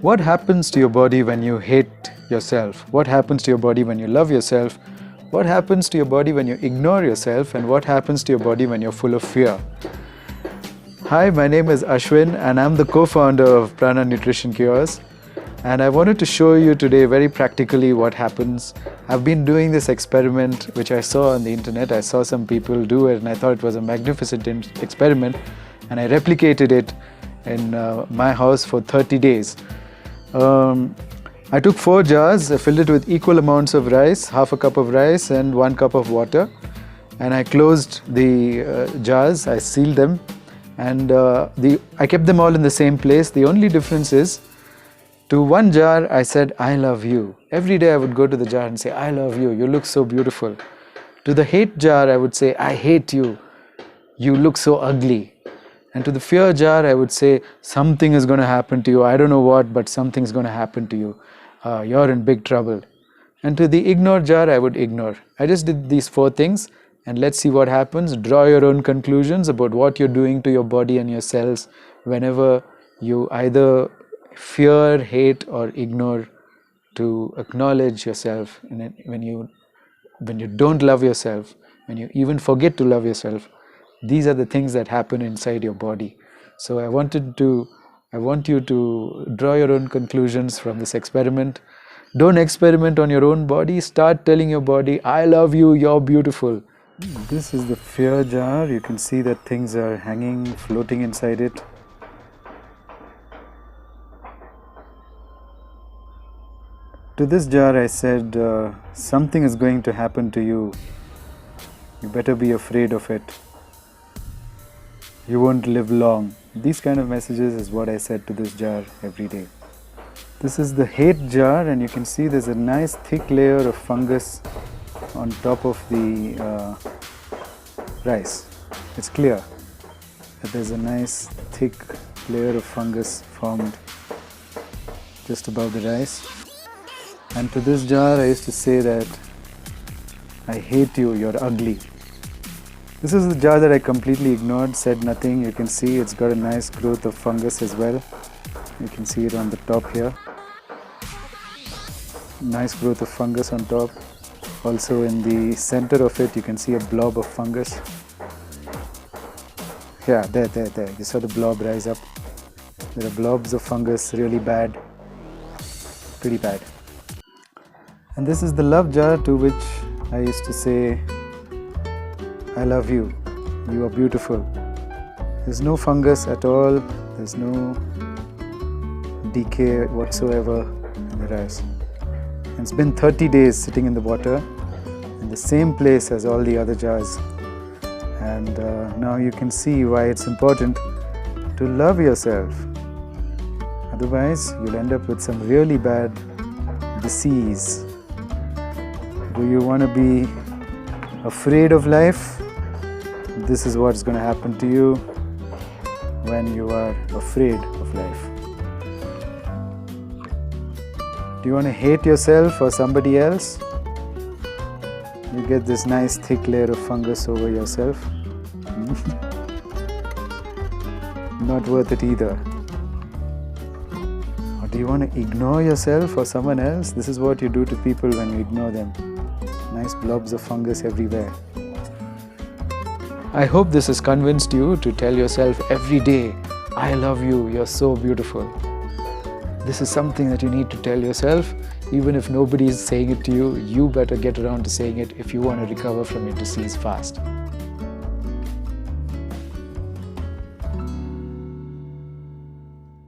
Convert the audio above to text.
What happens to your body when you hate yourself? What happens to your body when you love yourself? What happens to your body when you ignore yourself? And what happens to your body when you're full of fear? Hi, my name is Ashwin and I'm the co-founder of Prana Nutrition Cures. And I wanted to show you today very practically what happens. I've been doing this experiment which I saw on the internet. I saw some people do it and I thought it was a magnificent experiment, and I replicated it in my house for 30 days. I took 4 jars, I filled it with equal amounts of rice, half a cup of rice and 1 cup of water, and I closed the jars, I sealed them, and I kept them all in the same place. The only difference is, to one jar I said, I love you. Every day I would go to the jar and say, I love you, you look so beautiful. To the hate jar I would say, I hate you, you look so ugly. And to the fear jar I would say, something is going to happen to you, I don't know what, but something's going to happen to you. You're in big trouble. And to the ignore jar I would ignore. I just did these 4 things, and let's see what happens. Draw your own conclusions about what you're doing to your body and your cells whenever you either fear, hate or ignore to acknowledge yourself. And when you don't love yourself, when you even forget to love yourself, these are the things that happen inside your body. So I want you to draw your own conclusions from this experiment. Don't experiment on your own body. Start telling your body, I love you, you're beautiful. This is the fear jar. You can see that things are hanging, floating inside it. To this jar I said, something is going to happen to you. You better be afraid of it. You won't live long. These kind of messages is what I said to this jar every day. This is the hate jar, and you can see there's a nice thick layer of fungus on top of the rice. It's clear that there's a nice thick layer of fungus formed just above the rice. And to this jar I used to say that I hate you, you're ugly. This is the jar that I completely ignored, said nothing. You can see it's got a nice growth of fungus as well. You can see it on the top here. Nice growth of fungus on top. Also in the center of it you can see a blob of fungus. Yeah, there. You saw the blob rise up. There are blobs of fungus, really bad. Pretty bad. And this is the love jar, to which I used to say, I love you, you are beautiful. There's no fungus at all, there's no decay whatsoever in the rice. And it's been 30 days sitting in the water, in the same place as all the other jars. And now you can see why it's important to love yourself. Otherwise, you'll end up with some really bad disease. Do you want to be afraid of life? This is what's going to happen to you when you are afraid of life. Do you want to hate yourself or somebody else? You get this nice thick layer of fungus over yourself. Not worth it either. Or do you want to ignore yourself or someone else? This is what you do to people when you ignore them. Nice blobs of fungus everywhere. I hope this has convinced you to tell yourself every day, I love you, you're so beautiful. This is something that you need to tell yourself. Even if nobody is saying it to you, you better get around to saying it if you want to recover from your disease fast.